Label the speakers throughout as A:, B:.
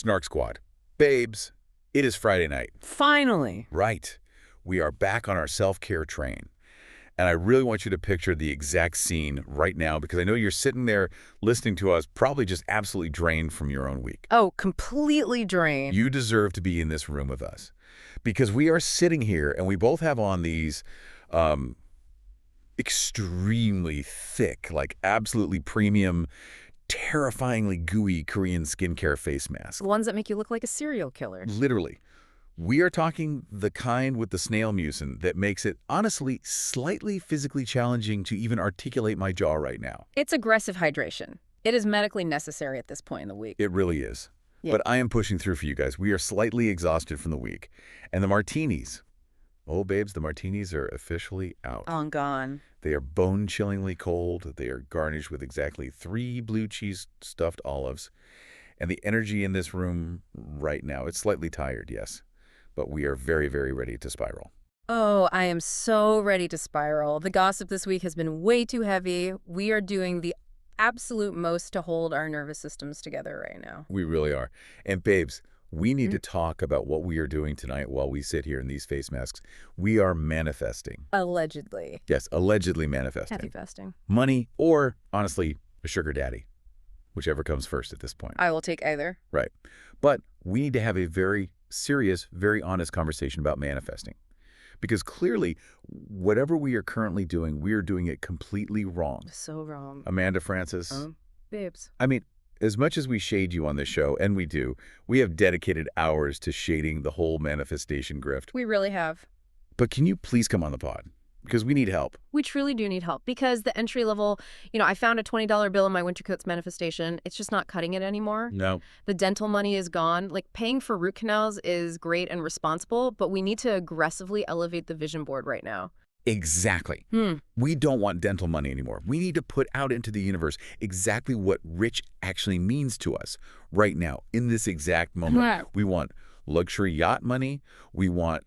A: Snark Squad. Babes, it is Friday night.
B: Finally.
A: Right. We are back on our self-care train. And I really want you to picture the exact scene right now because I know you're sitting there listening to us probably just absolutely drained from your own week.
B: Oh, completely drained.
A: You deserve to be in this room with us because we are sitting here and we both have on these extremely thick, like absolutely premium, terrifyingly gooey Korean skincare face masks.
B: The ones that make you look like a serial killer.
A: Literally. We are talking the kind with the snail mucin that makes it, honestly, slightly physically challenging to even articulate my jaw right now.
B: It's aggressive hydration. It is medically necessary at this point in the week.
A: It really is.
B: Yeah.
A: But I am pushing through for you guys. We are slightly exhausted from the week. And the martinis. Oh, babes, the martinis are officially out.
B: On gone.
A: They are bone-chillingly cold. They are garnished with exactly 3 blue cheese stuffed olives. And the energy in this room right now, it's slightly tired, yes. But we are very, very ready to spiral.
B: Oh, I am so ready to spiral. The gossip this week has been way too heavy. We are doing the absolute most to hold our nervous systems together right now.
A: We really are. And babes, we need to talk about what we are doing tonight while we sit here in these face masks. We are manifesting.
B: Allegedly.
A: Yes, allegedly manifesting.
B: Manifesting.
A: Money or, honestly, a sugar daddy. Whichever comes first at this point.
B: I will take either.
A: Right. But we need to have a very serious, very honest conversation about manifesting. Because clearly, whatever we are currently doing, we are doing it completely wrong.
B: So wrong.
A: Amanda Francis.
B: Babes.
A: I mean, as much as we shade you on this show, and we do, we have dedicated hours to shading the whole manifestation grift.
B: We really have.
A: But can you please come on the pod? Because we need help.
B: We truly do need help because the entry level, I found a $20 bill in my winter coats manifestation. It's just not cutting it anymore.
A: No.
B: The dental money is gone. Like paying for root canals is great and responsible, but we need to aggressively elevate the vision board right now.
A: Exactly. We don't want dental money anymore. We need to put out into the universe exactly what rich actually means to us right now in this exact moment.
B: Right.
A: We want luxury yacht money. We want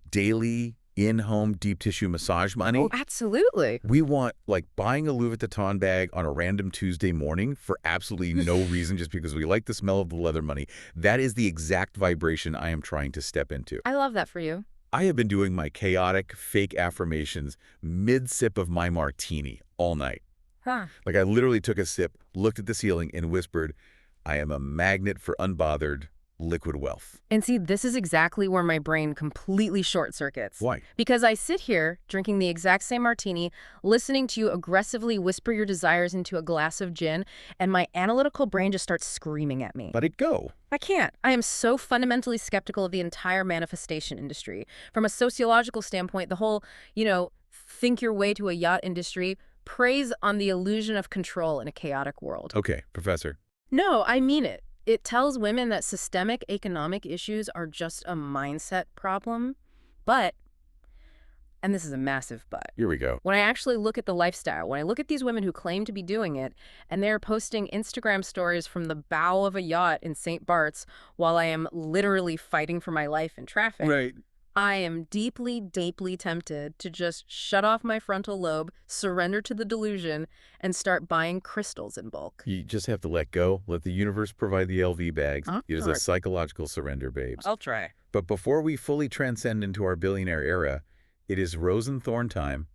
A: daily in-home deep tissue massage money.
B: Oh, absolutely.
A: We want, like, buying a Louis Vuitton bag on a random Tuesday morning for absolutely no reason, just because we like the smell of the leather money. That is the exact vibration I am trying to step into.
B: I love that for you.
A: I have been doing my chaotic, fake affirmations mid-sip of my martini all night.
B: Huh.
A: Like, I literally took a sip, looked at the ceiling, and whispered, I am a magnet for unbothered liquid wealth.
B: And see, this is exactly where my brain completely short circuits.
A: Why?
B: Because I sit here drinking the exact same martini, listening to you aggressively whisper your desires into a glass of gin, and my analytical brain just starts screaming at me.
A: Let it go.
B: I can't. I am so fundamentally skeptical of the entire manifestation industry. From a sociological standpoint, the whole, think your way to a yacht industry preys on the illusion of control in a chaotic world.
A: Okay, Professor.
B: No, I mean it. It tells women that systemic economic issues are just a mindset problem. But, and this is a massive but,
A: Here we go.
B: when I actually look at the lifestyle, when I look at these women who claim to be doing it, and they're posting Instagram stories from the bow of a yacht in St. Bart's while I am literally fighting for my life in traffic,
A: Right.
B: I am deeply, deeply tempted to just shut off my frontal lobe, surrender to the delusion, and start buying crystals in bulk.
A: You just have to let go. Let the universe provide the LV bags. It is a
B: Sure.
A: psychological surrender, babes.
B: I'll try.
A: But before we fully transcend into our billionaire era, it is rose and thorn time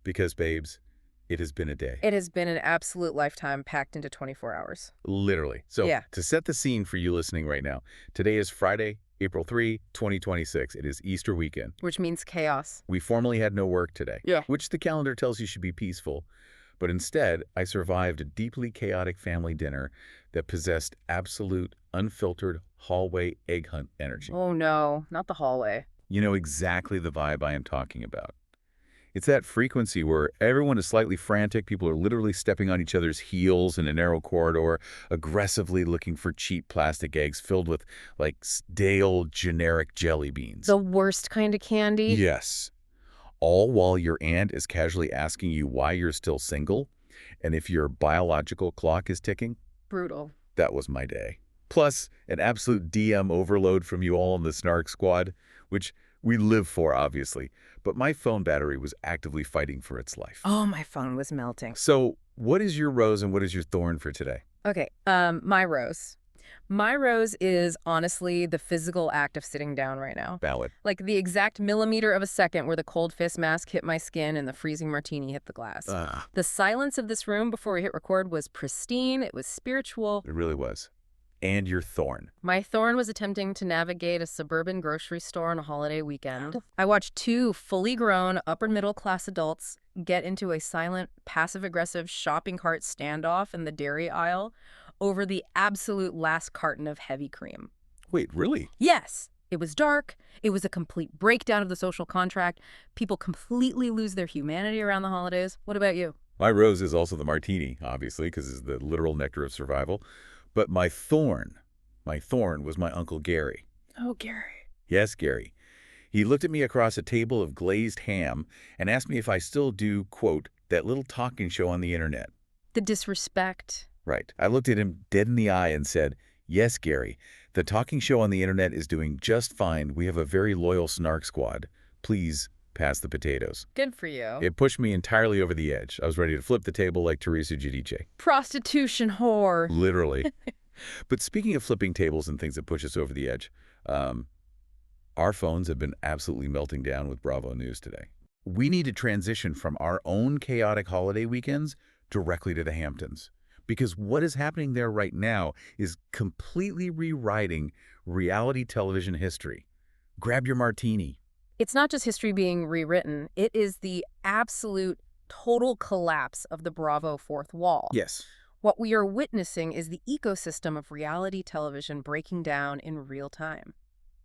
A: because, babes, it has been a day.
B: It has been an absolute lifetime packed into 24 hours.
A: Literally. So
B: Yeah.
A: to set the scene for you listening right now, today is Friday, April 3, 2026. It is Easter weekend.
B: Which means chaos.
A: We formally had no work today,
B: Yeah.
A: which the calendar tells you should be peaceful. But instead, I survived a deeply chaotic family dinner that possessed absolute, unfiltered hallway egg hunt energy.
B: Oh no, not the hallway.
A: You know exactly the vibe I am talking about. It's that frequency where everyone is slightly frantic, people are literally stepping on each other's heels in a narrow corridor, aggressively looking for cheap plastic eggs filled with, like, stale, generic jelly beans.
B: The worst kind of candy?
A: Yes. All while your aunt is casually asking you why you're still single and if your biological clock is ticking.
B: Brutal.
A: That was my day. Plus, an absolute DM overload from you all in the Snark Squad, which we live for, obviously. But my phone battery was actively fighting for its life.
B: Oh, my phone was melting.
A: So what is your rose and what is your thorn for today?
B: Okay, my rose. My rose is honestly the physical act of sitting down right now.
A: Valid.
B: Like the exact millimeter of a second where the cold fist mask hit my skin and the freezing martini hit the glass. The silence of this room before we hit record was pristine. It was spiritual.
A: It really was. And your thorn.
B: My thorn was attempting to navigate a suburban grocery store on a holiday weekend. I watched two fully grown, upper-middle-class adults get into a silent, passive-aggressive shopping cart standoff in the dairy aisle over the absolute last carton of heavy cream.
A: Wait, really?
B: Yes. It was dark. It was a complete breakdown of the social contract. People completely lose their humanity around the holidays. What about you?
A: My rose is also the martini, obviously, because it's the literal nectar of survival. But my thorn was my Uncle Gary.
B: Oh, Gary.
A: Yes, Gary. He looked at me across a table of glazed ham and asked me if I still do, quote, that little talking show on the internet.
B: The disrespect.
A: Right. I looked at him dead in the eye and said, yes, Gary, the talking show on the internet is doing just fine. We have a very loyal Snark squad. Please pass the potatoes.
B: Good for you.
A: It pushed me entirely over the edge. I was ready to flip the table like Teresa Giudice.
B: Prostitution whore.
A: Literally. But speaking of flipping tables and things that push us over the edge, our phones have been absolutely melting down with Bravo News today. We need to transition from our own chaotic holiday weekends directly to the Hamptons. Because what is happening there right now is completely rewriting reality television history. Grab your martini.
B: It's not just history being rewritten. It is the absolute total collapse of the Bravo fourth wall.
A: Yes.
B: What we are witnessing is the ecosystem of reality television breaking down in real time.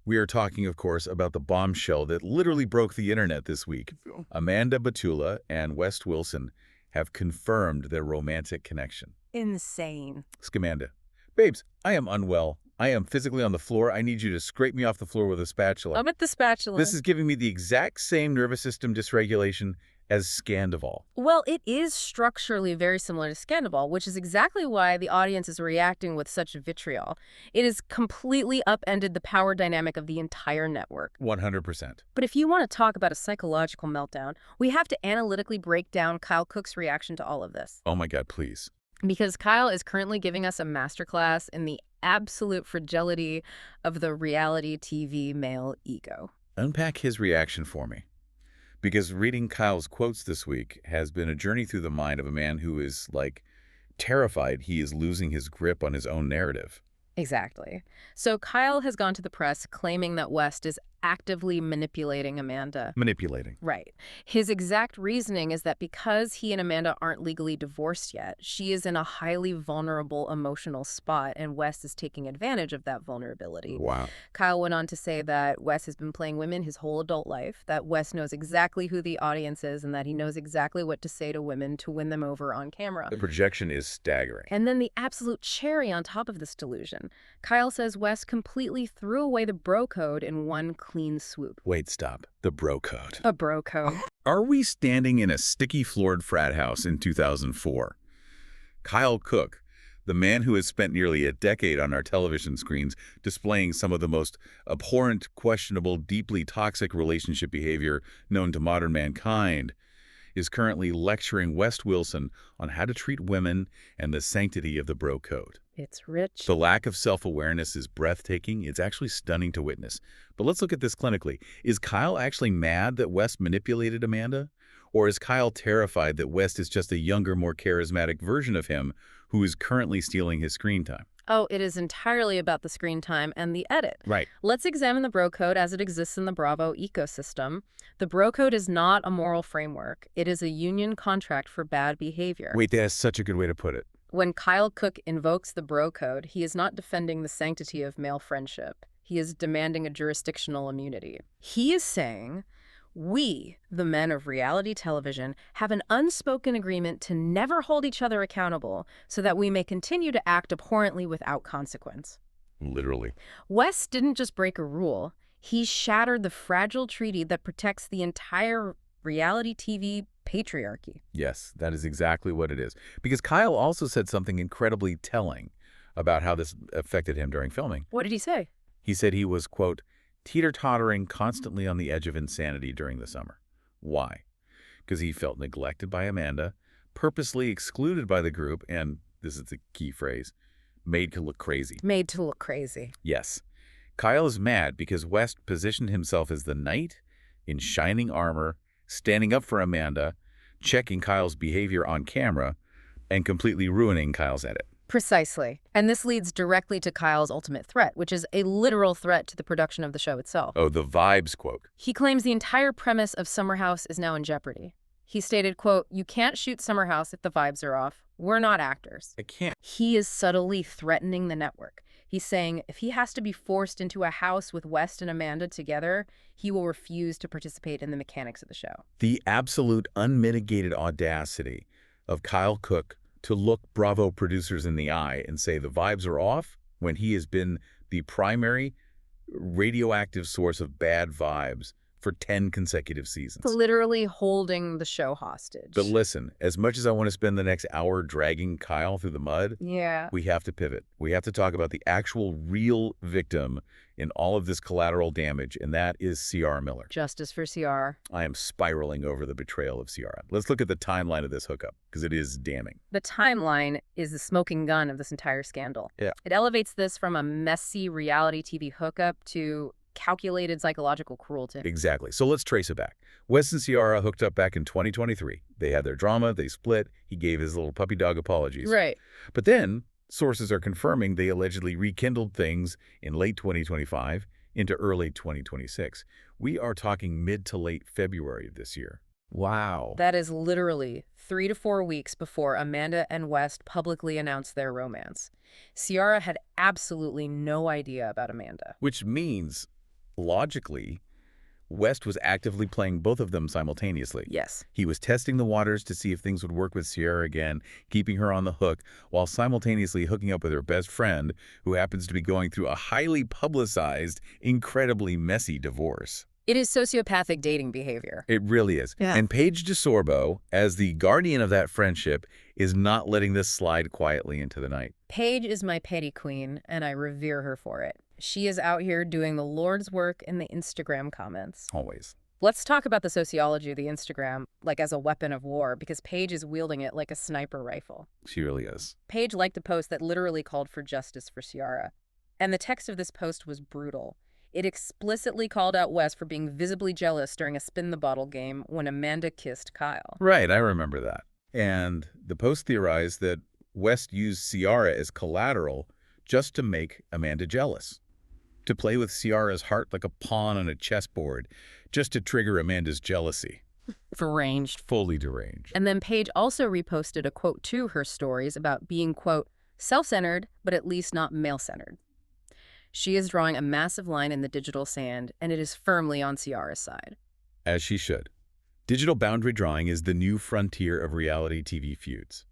A: We are talking, of course, about the bombshell that literally broke the internet this week. Amanda Batula and West Wilson have confirmed their romantic connection.
B: Insane.
A: Scamanda. Babes, I am unwell. I am physically on the floor. I need you to scrape me off the floor with a spatula.
B: I'm at the spatula.
A: This is giving me the exact same nervous system dysregulation as Scandival.
B: Well, it is structurally very similar to Scandival, which is exactly why the audience is reacting with such vitriol. It has completely upended the power dynamic of the entire network.
A: 100%.
B: But if you want to talk about a psychological meltdown, we have to analytically break down Kyle Cooke's reaction to all of this.
A: Oh my God, please.
B: Because Kyle is currently giving us a masterclass in the absolute fragility of the reality TV male ego.
A: Unpack his reaction for me. Because reading Kyle's quotes this week has been a journey through the mind of a man who is, like, terrified he is losing his grip on his own narrative.
B: Exactly. So Kyle has gone to the press claiming that West is actively manipulating Amanda.
A: Manipulating.
B: Right. His exact reasoning is that because he and Amanda aren't legally divorced yet, she is in a highly vulnerable emotional spot, and West is taking advantage of that vulnerability.
A: Wow.
B: Kyle went on to say that West has been playing women his whole adult life, that West knows exactly who the audience is, and that he knows exactly what to say to women to win them over on camera.
A: The projection is staggering.
B: And then the absolute cherry on top of this delusion. Kyle says West completely threw away the bro code in one clean swoop.
A: Wait, stop. The bro code.
B: A bro code.
A: Are we standing in a sticky-floored frat house in 2004? Kyle Cooke, the man who has spent nearly a decade on our television screens displaying some of the most abhorrent, questionable, deeply toxic relationship behavior known to modern mankind, is currently lecturing West Wilson on how to treat women and the sanctity of the bro code.
B: It's rich.
A: The lack of self-awareness is breathtaking. It's actually stunning to witness. But let's look at this clinically. Is Kyle actually mad that West manipulated Amanda? Or is Kyle terrified that West is just a younger, more charismatic version of him who is currently stealing his screen time?
B: Oh, it is entirely about the screen time and the edit.
A: Right.
B: Let's examine the bro code as it exists in the Bravo ecosystem. The bro code is not a moral framework. It is a union contract for bad behavior.
A: Wait, that's such a good way to put it.
B: When Kyle Cooke invokes the bro code, he is not defending the sanctity of male friendship. He is demanding a jurisdictional immunity. He is saying, we, the men of reality television, have an unspoken agreement to never hold each other accountable so that we may continue to act abhorrently without consequence.
A: Literally.
B: West didn't just break a rule. He shattered the fragile treaty that protects the entire reality TV patriarchy.
A: Yes, that is exactly what it is. Because Kyle also said something incredibly telling about how this affected him during filming.
B: What did he say?
A: He said he was, quote, teeter-tottering constantly on the edge of insanity during the summer. Why? Because he felt neglected by Amanda, purposely excluded by the group, and this is the key phrase, Made to look crazy.
B: Made to look crazy.
A: Yes. Kyle is mad because West positioned himself as the knight in shining armor, standing up for Amanda, checking Kyle's behavior on camera, and completely ruining Kyle's edit.
B: Precisely. And this leads directly to Kyle's ultimate threat, which is a literal threat to the production of the show itself.
A: Oh, the vibes quote.
B: He claims the entire premise of Summer House is now in jeopardy. He stated, quote, "You can't shoot Summer House if the vibes are off. We're not actors."
A: I can't.
B: He is subtly threatening the network. He's saying if he has to be forced into a house with West and Amanda together, he will refuse to participate in the mechanics of the show.
A: The absolute unmitigated audacity of Kyle Cooke to look Bravo producers in the eye and say the vibes are off when he has been the primary radioactive source of bad vibes for 10 consecutive seasons.
B: Literally holding the show hostage.
A: But listen, as much as I want to spend the next hour dragging Kyle through the mud,
B: yeah,
A: we have to pivot. We have to talk about the actual real victim in all of this collateral damage, and that is Ciara Miller.
B: Justice for Ciara.
A: I am spiraling over the betrayal of Ciara. Let's look at the timeline of this hookup, because it is damning.
B: The timeline is the smoking gun of this entire scandal.
A: Yeah.
B: It elevates this from a messy reality TV hookup to calculated psychological cruelty.
A: Exactly. So let's trace it back. West and Ciara hooked up back in 2023. They had their drama, they split, he gave his little puppy dog apologies.
B: Right.
A: But then, sources are confirming they allegedly rekindled things in late 2025 into early 2026. We are talking mid to late February of this year. Wow.
B: That is literally 3 to 4 weeks before Amanda and West publicly announced their romance. Ciara had absolutely no idea about Amanda.
A: Which means, logically, West was actively playing both of them simultaneously.
B: Yes.
A: He was testing the waters to see if things would work with Ciara again, keeping her on the hook, while simultaneously hooking up with her best friend, who happens to be going through a highly publicized, incredibly messy divorce.
B: It is sociopathic dating behavior.
A: It really is.
B: Yeah.
A: And Paige DeSorbo, as the guardian of that friendship, is not letting this slide quietly into the night.
B: Paige is my petty queen, and I revere her for it. She is out here doing the Lord's work in the Instagram comments.
A: Always.
B: Let's talk about the sociology of the Instagram, like as a weapon of war, because Paige is wielding it like a sniper rifle.
A: She really is.
B: Paige liked a post that literally called for justice for Ciara. And the text of this post was brutal. It explicitly called out West for being visibly jealous during a spin-the-bottle game when Amanda kissed Kyle.
A: Right, I remember that. And the post theorized that West used Ciara as collateral just to make Amanda jealous, to play with Ciara's heart like a pawn on a chessboard, just to trigger Amanda's jealousy.
B: Deranged.
A: Fully deranged.
B: And then Paige also reposted a quote to her stories about being, quote, self-centered, but at least not male-centered. She is drawing a massive line in the digital sand, and it is firmly on Ciara's side.
A: As she should. Digital boundary drawing is the new frontier of reality TV feuds.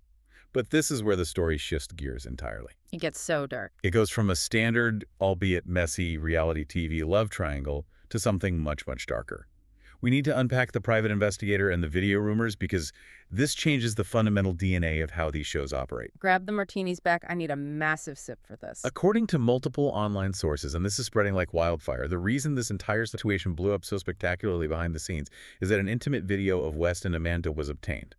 A: But this is where the story shifts gears entirely.
B: It gets so dark.
A: It goes from a standard, albeit messy, reality TV love triangle to something much, much darker. We need to unpack the private investigator and the video rumors because this changes the fundamental DNA of how these shows operate.
B: Grab the martinis back. I need a massive sip for this.
A: According to multiple online sources, and this is spreading like wildfire, the reason this entire situation blew up so spectacularly behind the scenes is that an intimate video of West and Amanda was obtained.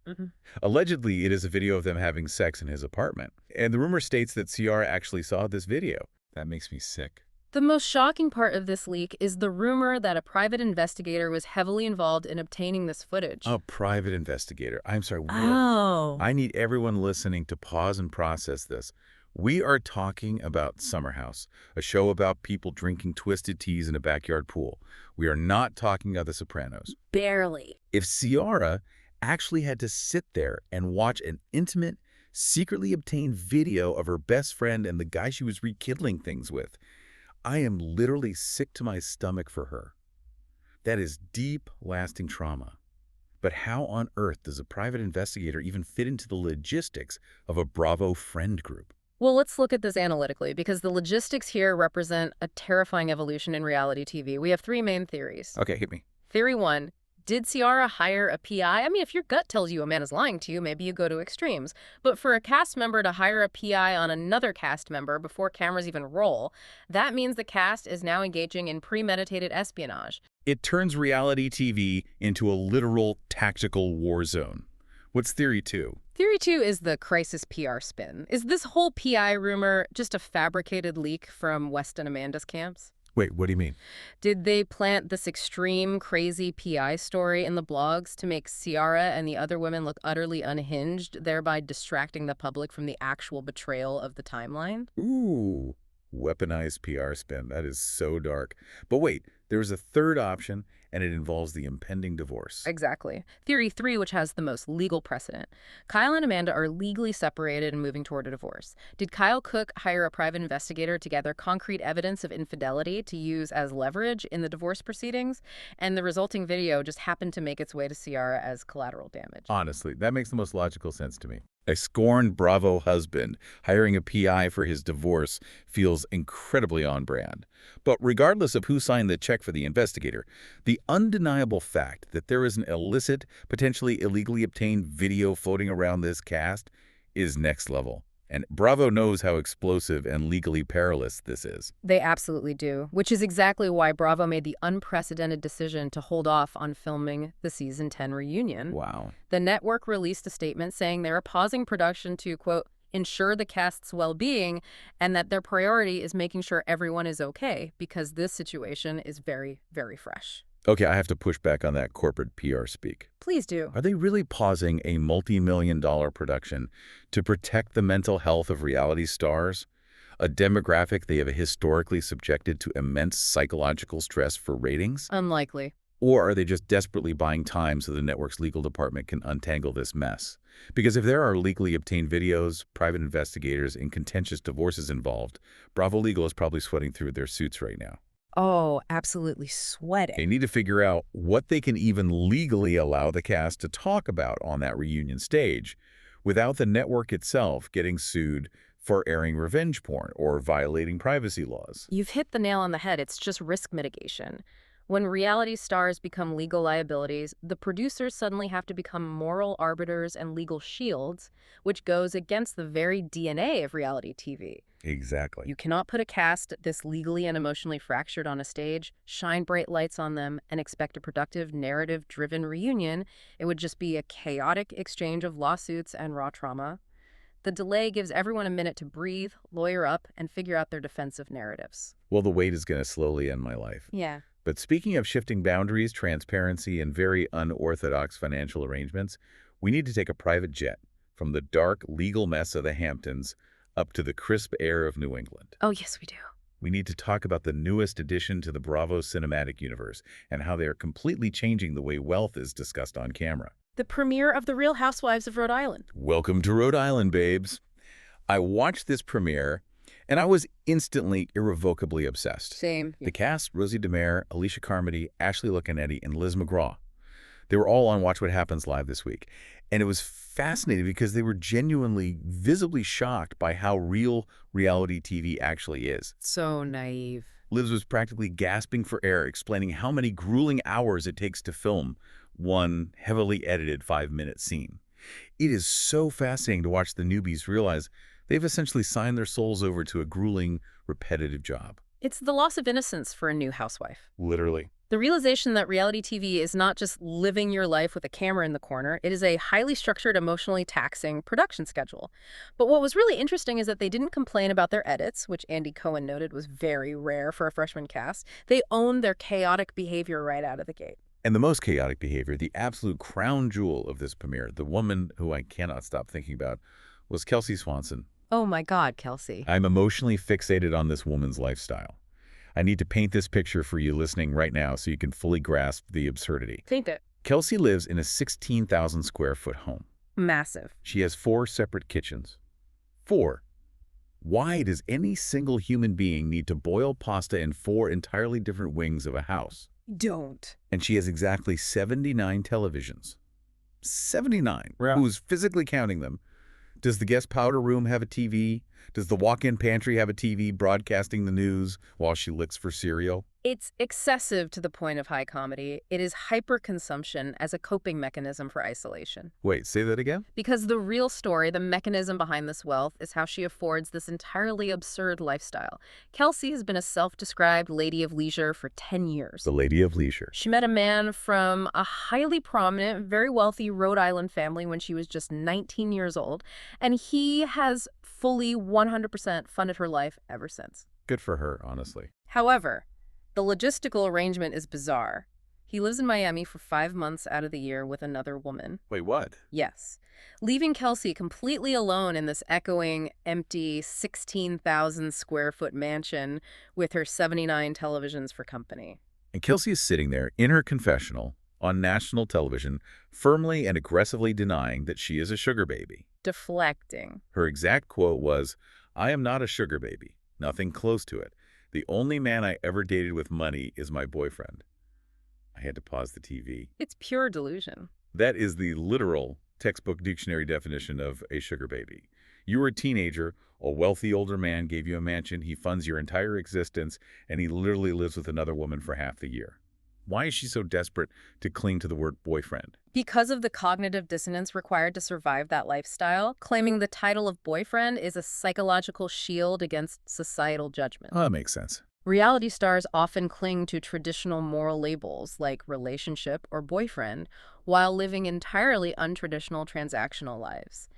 A: Allegedly, it is a video of them having sex in his apartment. And the rumor states that Ciara actually saw this video. That makes me sick.
B: The most shocking part of this leak is the rumor that a private investigator was heavily involved in obtaining this footage.
A: A private investigator. I'm sorry.
B: Oh.
A: I need everyone listening to pause and process this. We are talking about Summer House, a show about people drinking twisted teas in a backyard pool. We are not talking about The Sopranos.
B: Barely.
A: If Ciara actually had to sit there and watch an intimate, secretly obtained video of her best friend and the guy she was rekindling things with, I am literally sick to my stomach for her. That is deep, lasting trauma. But how on earth does a private investigator even fit into the logistics of a Bravo friend group?
B: Well, let's look at this analytically, because the logistics here represent a terrifying evolution in reality TV. We have 3 main theories.
A: Okay, hit me.
B: Theory 1. Did Ciara hire a PI? I mean, if your gut tells you a man is lying to you, maybe you go to extremes. But for a cast member to hire a PI on another cast member before cameras even roll, that means the cast is now engaging in premeditated espionage.
A: It turns reality TV into a literal tactical war zone. What's theory 2?
B: Theory 2 is the crisis PR spin. Is this whole PI rumor just a fabricated leak from West and Amanda's camps?
A: Wait, what do you mean?
B: Did they plant this extreme, crazy PI story in the blogs to make Ciara and the other women look utterly unhinged, thereby distracting the public from the actual betrayal of the timeline?
A: Ooh, weaponized PR spin. That is so dark. But wait, there is a third option, and it involves the impending divorce.
B: Exactly. Theory 3, which has the most legal precedent. Kyle and Amanda are legally separated and moving toward a divorce. Did Kyle Cooke hire a private investigator to gather concrete evidence of infidelity to use as leverage in the divorce proceedings? And the resulting video just happened to make its way to Ciara as collateral damage.
A: Honestly, that makes the most logical sense to me. A scorned Bravo husband hiring a PI for his divorce feels incredibly on brand. But regardless of who signed the check for the investigator, the undeniable fact that there is an illicit, potentially illegally obtained video floating around this cast is next level. And Bravo knows how explosive and legally perilous this is.
B: They absolutely do, which is exactly why Bravo made the unprecedented decision to hold off on filming the season 10 reunion.
A: Wow.
B: The network released a statement saying they are pausing production to, quote, ensure the cast's well-being and that their priority is making sure everyone is okay because this situation is very, very fresh.
A: Okay, I have to push back on that corporate PR speak.
B: Please do.
A: Are they really pausing a multi-million-dollar production to protect the mental health of reality stars, a demographic they have historically subjected to immense psychological stress for ratings?
B: Unlikely.
A: Or are they just desperately buying time so the network's legal department can untangle this mess? Because if there are legally obtained videos, private investigators, and contentious divorces involved, Bravo Legal is probably sweating through their suits right now.
B: Oh, absolutely sweating.
A: They need to figure out what they can even legally allow the cast to talk about on that reunion stage without the network itself getting sued for airing revenge porn or violating privacy laws.
B: You've hit the nail on the head. It's just risk mitigation. When reality stars become legal liabilities, the producers suddenly have to become moral arbiters and legal shields, which goes against the very DNA of reality TV.
A: Exactly.
B: You cannot put a cast this legally and emotionally fractured on a stage, shine bright lights on them, and expect a productive, narrative-driven reunion. It would just be a chaotic exchange of lawsuits and raw trauma. The delay gives everyone a minute to breathe, lawyer up, and figure out their defensive narratives.
A: Well, the wait is going to slowly end my life.
B: Yeah.
A: But speaking of shifting boundaries, transparency, and very unorthodox financial arrangements, we need to take a private jet from the dark legal mess of the Hamptons up to the crisp air of New England.
B: Oh, yes, we do.
A: We need to talk about the newest addition to the Bravo cinematic universe and how they are completely changing the way wealth is discussed on camera.
B: The premiere of The Real Housewives of Rhode Island.
A: Welcome to Rhode Island, babes. I watched this premiere, and I was instantly, irrevocably obsessed.
B: Same.
A: The cast, Rosie DeMare, Alicia Carmody, Ashley Iaconetti, and Liz McGraw. They were all on Watch What Happens Live this week. And it was fascinating because they were genuinely, visibly shocked by how real reality TV actually is.
B: So naive.
A: Liz was practically gasping for air, explaining how many grueling hours it takes to film one heavily edited 5-minute scene. It is so fascinating to watch the newbies realize they've essentially signed their souls over to a grueling, repetitive job.
B: It's the loss of innocence for a new housewife.
A: Literally.
B: The realization that reality TV is not just living your life with a camera in the corner. It is a highly structured, emotionally taxing production schedule. But what was really interesting is that they didn't complain about their edits, which Andy Cohen noted was very rare for a freshman cast. They owned their chaotic behavior right out of the gate.
A: And the most chaotic behavior, the absolute crown jewel of this premiere, the woman who I cannot stop thinking about, was Kelsey Swanson.
B: Oh my God, Kelsey.
A: I'm emotionally fixated on this woman's lifestyle. I need to paint this picture for you listening right now so you can fully grasp the absurdity.
B: Paint it.
A: Kelsey lives in a 16,000 square foot home.
B: Massive.
A: She has 4 separate kitchens. 4. Why does any single human being need to boil pasta in 4 entirely different wings of a house?
B: Don't.
A: And she has exactly 79 televisions. 79.
C: Yeah.
A: Who's physically counting them? Does the guest powder room have a TV? Does the walk-in pantry have a TV broadcasting the news while she licks for cereal?
B: It's excessive to the point of high comedy. It is hyperconsumption as a coping mechanism for isolation.
A: Wait, say that again?
B: Because the real story, the mechanism behind this wealth, is how she affords this entirely absurd lifestyle. Kelsey has been a self-described lady of leisure for 10 years.
A: The Lady of Leisure.
B: She met a man from a highly prominent, very wealthy Rhode Island family when she was just 19 years old, and he has fully 100% funded her life ever since.
A: Good for her, honestly.
B: However, the logistical arrangement is bizarre. He lives in Miami for 5 months out of the year with another woman.
A: Wait, what?
B: Yes. Leaving Kelsey completely alone in this echoing, empty, 16,000 square foot mansion with her 79 televisions for company.
A: And Kelsey is sitting there in her confessional on national television, firmly and aggressively denying that she is a sugar baby.
B: Deflecting.
A: Her exact quote was, "I am not a sugar baby. Nothing close to it. The only man I ever dated with money is my boyfriend." I had to pause the TV.
B: It's pure delusion.
A: That is the literal textbook dictionary definition of a sugar baby. You were a teenager, a wealthy older man gave you a mansion, he funds your entire existence, and he literally lives with another woman for half the year. Why is she so desperate to cling to the word boyfriend?
B: Because of the cognitive dissonance required to survive that lifestyle, claiming the title of boyfriend is a psychological shield against societal judgment.
A: Oh, that makes sense.
B: Reality stars often cling to traditional moral labels like relationship or boyfriend while living entirely untraditional transactional lives.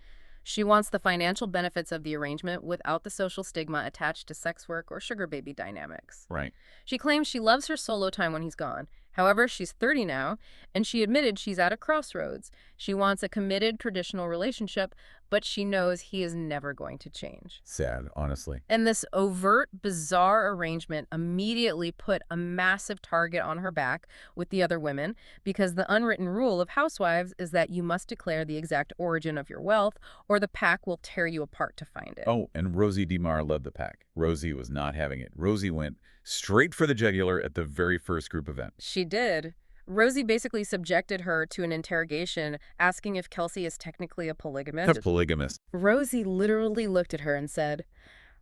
B: She wants the financial benefits of the arrangement without the social stigma attached to sex work or sugar baby dynamics.
A: Right.
B: She claims she loves her solo time when he's gone. However, she's 30 now, and she admitted she's at a crossroads. She wants a committed traditional relationship, but she knows he is never going to change.
A: Sad, honestly.
B: And this overt, bizarre arrangement immediately put a massive target on her back with the other women, because the unwritten rule of Housewives is that you must declare the exact origin of your wealth, or the pack will tear you apart to find it.
A: Oh, and Rosie DeMar led the pack. Rosie was not having it. Rosie went straight for the jugular at the very first group event.
B: She did. Rosie basically subjected her to an interrogation, asking if Kelsey is technically a polygamist.
A: A polygamist.
B: Rosie literally looked at her and said,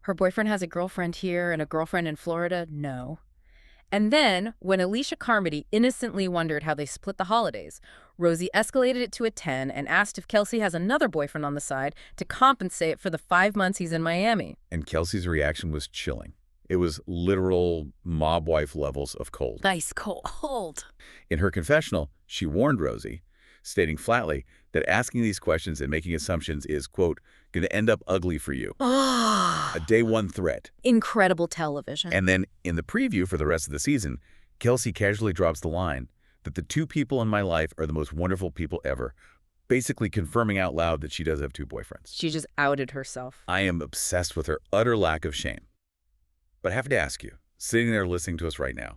B: "Her boyfriend has a girlfriend here and a girlfriend in Florida? No." And then, when Alicia Carmody innocently wondered how they split the holidays, Rosie escalated it to a 10 and asked if Kelsey has another boyfriend on the side to compensate for the 5 months he's in Miami.
A: And Kelsey's reaction was chilling. It was literal mob wife levels of cold.
B: Ice cold.
A: In her confessional, she warned Rosie, stating flatly that asking these questions and making assumptions is, quote, going to end up ugly for you. A day one threat.
B: Incredible television.
A: And then in the preview for the rest of the season, Kelsey casually drops the line that the two people in my life are the most wonderful people ever, basically confirming out loud that she does have two boyfriends.
B: She just outed herself.
A: I am obsessed with her utter lack of shame. But I have to ask you, sitting there listening to us right now,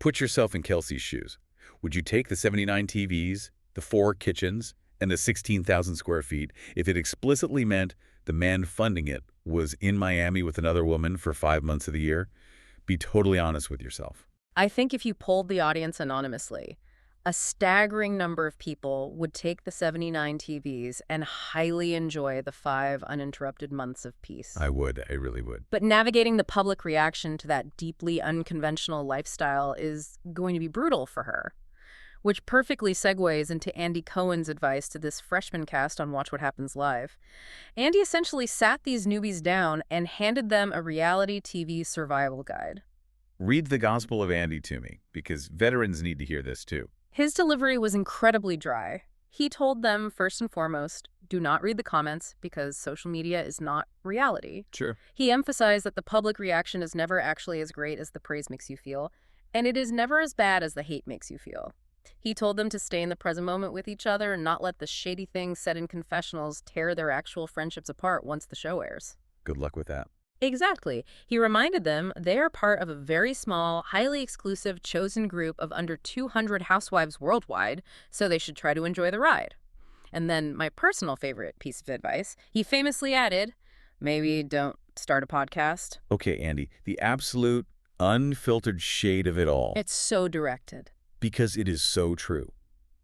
A: put yourself in Kelsey's shoes. Would you take the 79 TVs, the 4 kitchens, and the 16,000 square feet if it explicitly meant the man funding it was in Miami with another woman for 5 months of the year? Be totally honest with yourself.
B: I think if you polled the audience anonymously, a staggering number of people would take the 79 TVs and highly enjoy the 5 uninterrupted months of peace.
A: I would. I really would.
B: But navigating the public reaction to that deeply unconventional lifestyle is going to be brutal for her, which perfectly segues into Andy Cohen's advice to this freshman cast on Watch What Happens Live. Andy essentially sat these newbies down and handed them a reality TV survival guide.
A: Read the Gospel of Andy to me, because veterans need to hear this too.
B: His delivery was incredibly dry. He told them, first and foremost, do not read the comments because social media is not reality.
A: Sure.
B: He emphasized that the public reaction is never actually as great as the praise makes you feel, and it is never as bad as the hate makes you feel. He told them to stay in the present moment with each other and not let the shady things said in confessionals tear their actual friendships apart once the show airs.
A: Good luck with that.
B: Exactly. He reminded them they are part of a very small, highly exclusive, chosen group of under 200 housewives worldwide, so they should try to enjoy the ride. And then my personal favorite piece of advice, he famously added, maybe don't start a podcast.
A: Okay, Andy, the absolute unfiltered shade of it all.
B: It's so directed.
A: Because it is so true.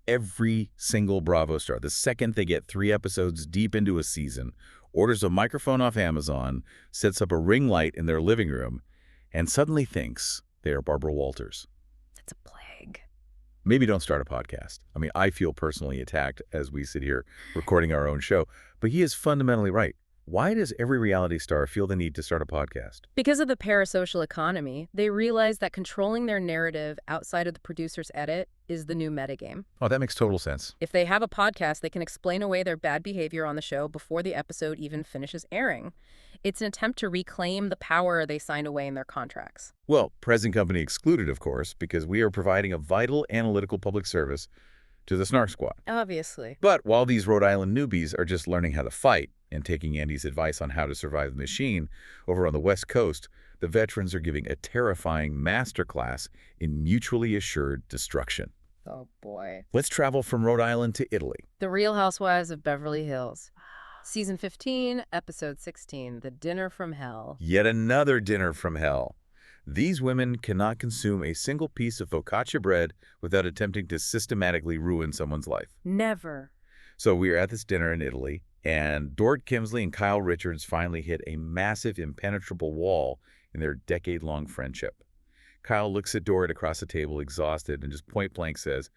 A: Every single Bravo star, the second they get 3 episodes deep into a season orders a microphone off Amazon, sets up a ring light in their living room, and suddenly thinks they are Barbara Walters.
B: That's a plague.
A: Maybe don't start a podcast. I mean, I feel personally attacked as we sit here recording our own show, but he is fundamentally right. Why does every reality star feel the need to start a podcast?
B: Because of the parasocial economy, they realize that controlling their narrative outside of the producer's edit is the new metagame.
A: Oh, that makes total sense.
B: If they have a podcast, they can explain away their bad behavior on the show before the episode even finishes airing. It's an attempt to reclaim the power they signed away in their contracts.
A: Well, present company excluded, of course, because we are providing a vital analytical public service to the Snark Squad.
B: Obviously.
A: But while these Rhode Island newbies are just learning how to fight and taking Andy's advice on how to survive the machine, over on the West Coast, the veterans are giving a terrifying masterclass in mutually assured destruction.
B: Oh, boy.
A: Let's travel from Rhode Island to Italy.
B: The Real Housewives of Beverly Hills. Season 15, Episode 16, The Dinner from Hell.
A: Yet another dinner from hell. These women cannot consume a single piece of focaccia bread without attempting to systematically ruin someone's life.
B: Never.
A: So we are at this dinner in Italy, and Dorit Kemsley and Kyle Richards finally hit a massive, impenetrable wall in their decade-long friendship. Kyle looks at Dorit across the table, exhausted, and just point-blank says,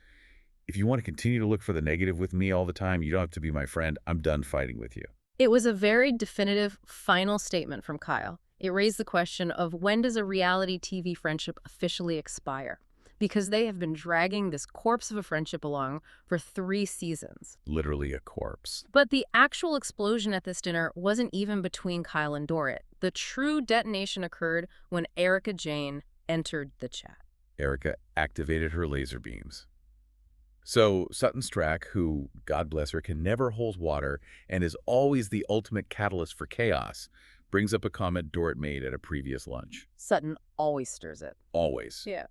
A: "If you want to continue to look for the negative with me all the time, you don't have to be my friend. I'm done fighting with you."
B: It was a very definitive final statement from Kyle. It raised the question of when does a reality TV friendship officially expire? Because they have been dragging this corpse of a friendship along for 3 seasons.
A: Literally a corpse.
B: But the actual explosion at this dinner wasn't even between Kyle and Dorit. The true detonation occurred when Erika Jayne entered the chat.
A: Erika activated her laser beams. So Sutton Strack, who, God bless her, can never hold water and is always the ultimate catalyst for chaos, brings up a comment Dorit made at a previous lunch.
B: Sutton always stirs it.
A: Always.
B: Yeah.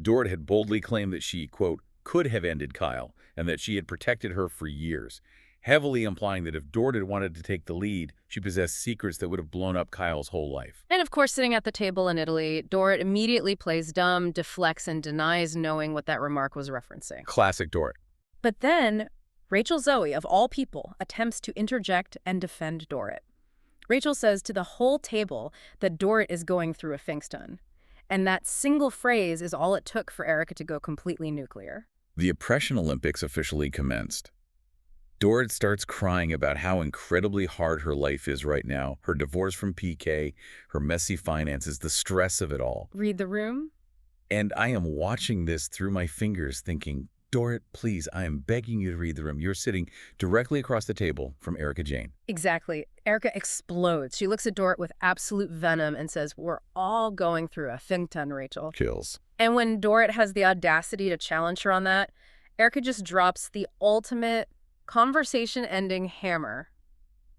A: Dorit had boldly claimed that she, quote, could have ended Kyle and that she had protected her for years, heavily implying that if Dorit had wanted to take the lead, she possessed secrets that would have blown up Kyle's whole life.
B: And of course, sitting at the table in Italy, Dorit immediately plays dumb, deflects, and denies knowing what that remark was referencing.
A: Classic Dorit.
B: But then, Rachel Zoe, of all people, attempts to interject and defend Dorit. Rachel says to the whole table that Dorit is going through a Finkston, and that single phrase is all it took for Erika to go completely nuclear.
A: The Oppression Olympics officially commenced. Dorit starts crying about how incredibly hard her life is right now, her divorce from PK, her messy finances, the stress of it all.
B: Read the room?
A: And I am watching this through my fingers thinking, Dorit, please, I am begging you to read the room. You're sitting directly across the table from Erika Jayne.
B: Exactly. Erika explodes. She looks at Dorit with absolute venom and says, "We're all going through a Finkston, Rachel."
A: Kills.
B: And when Dorit has the audacity to challenge her on that, Erika just drops the ultimate conversation-ending hammer.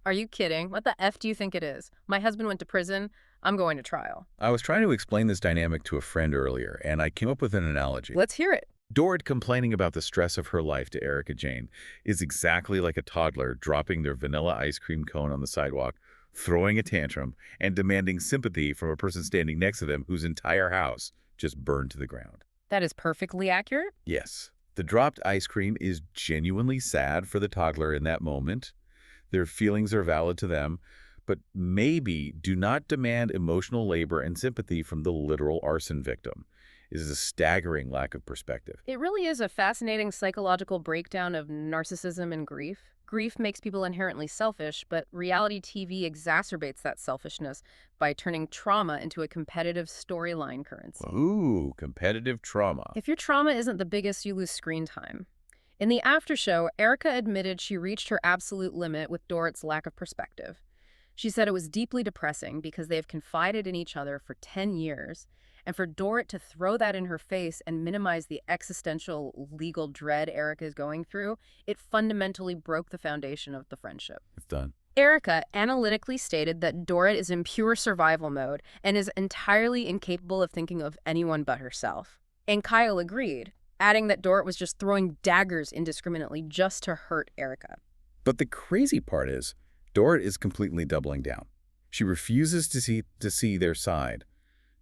B: Are you kidding? What the F do you think it is? My husband went to prison. I'm going to trial.
A: I was trying to explain this dynamic to a friend earlier, and I came up with an analogy.
B: Let's hear it.
A: Dorit complaining about the stress of her life to Erika Jayne is exactly like a toddler dropping their vanilla ice cream cone on the sidewalk, throwing a tantrum, and demanding sympathy from a person standing next to them whose entire house just burned to the ground.
B: That is perfectly accurate.
A: Yes, the dropped ice cream is genuinely sad for the toddler in that moment. Their feelings are valid to them, but maybe do not demand emotional labor and sympathy from the literal arson victim. It is a staggering lack of perspective.
B: It really is a fascinating psychological breakdown of narcissism and grief. Grief makes people inherently selfish, but reality TV exacerbates that selfishness by turning trauma into a competitive storyline currency.
A: Ooh, competitive trauma.
B: If your trauma isn't the biggest, you lose screen time. In the after show, Erika admitted she reached her absolute limit with Dorit's lack of perspective. She said it was deeply depressing because they have confided in each other for 10 years, and for Dorit to throw that in her face and minimize the existential legal dread Erika is going through, it fundamentally broke the foundation of the friendship.
A: It's done.
B: Erika analytically stated that Dorit is in pure survival mode and is entirely incapable of thinking of anyone but herself. And Kyle agreed, adding that Dorit was just throwing daggers indiscriminately just to hurt Erika.
A: But the crazy part is, Dorit is completely doubling down. She refuses to see their side.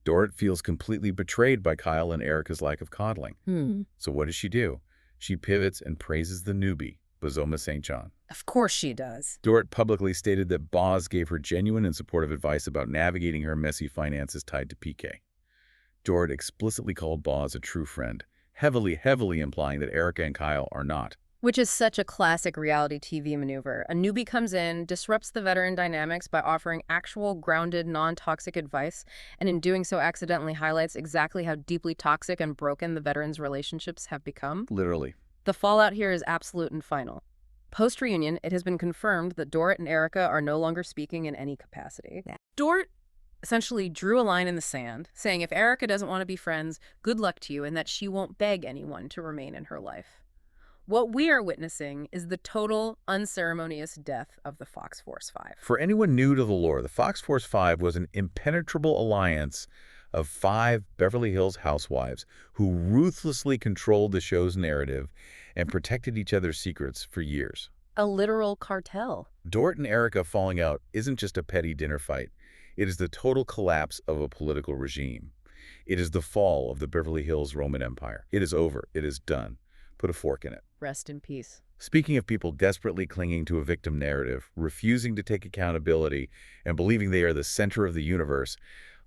A: Dorit feels completely betrayed by Kyle and Erika's lack of coddling. So what does she do? She pivots and praises the newbie, Bozoma St. John.
B: Of course she does.
A: Dorit publicly stated that Boz gave her genuine and supportive advice about navigating her messy finances tied to PK. Dorit explicitly called Boz a true friend, heavily implying that Erika and Kyle are not.
B: Which is such a classic reality TV maneuver. A newbie comes in, disrupts the veteran dynamics by offering actual, grounded, non-toxic advice, and in doing so accidentally highlights exactly how deeply toxic and broken the veterans' relationships have become.
A: Literally.
B: The fallout here is absolute and final. Post-reunion, it has been confirmed that Dorit and Erika are no longer speaking in any capacity. Dorit essentially drew a line in the sand, saying if Erika doesn't want to be friends, good luck to you, and that she won't beg anyone to remain in her life. What we are witnessing is the total, unceremonious death of the Fox Force 5.
A: For anyone new to the lore, the Fox Force 5 was an impenetrable alliance of 5 Beverly Hills housewives who ruthlessly controlled the show's narrative and protected each other's secrets for years.
B: A literal cartel.
A: Dorit and Erika falling out isn't just a petty dinner fight. It is the total collapse of a political regime. It is the fall of the Beverly Hills Roman Empire. It is over. It is done. Put a fork in it.
B: Rest in peace.
A: Speaking of people desperately clinging to a victim narrative, refusing to take accountability, and believing they are the center of the universe,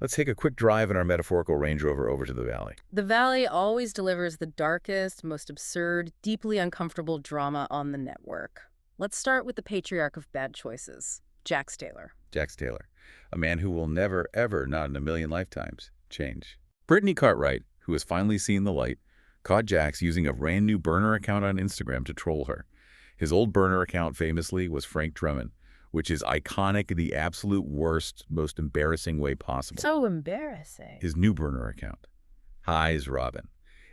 A: let's take a quick drive in our metaphorical Range Rover over to the Valley.
B: The Valley always delivers the darkest, most absurd, deeply uncomfortable drama on the network. Let's start with the patriarch of bad choices, Jax Taylor.
A: Jax Taylor, a man who will never, ever, not in a million lifetimes, change. Brittany Cartwright, who has finally seen the light, caught Jax using a brand new burner account on Instagram to troll her. His old burner account famously was Frank Drummond, which is iconic in the absolute worst, most embarrassing way possible.
B: So embarrassing.
A: His new burner account, Highs Robin,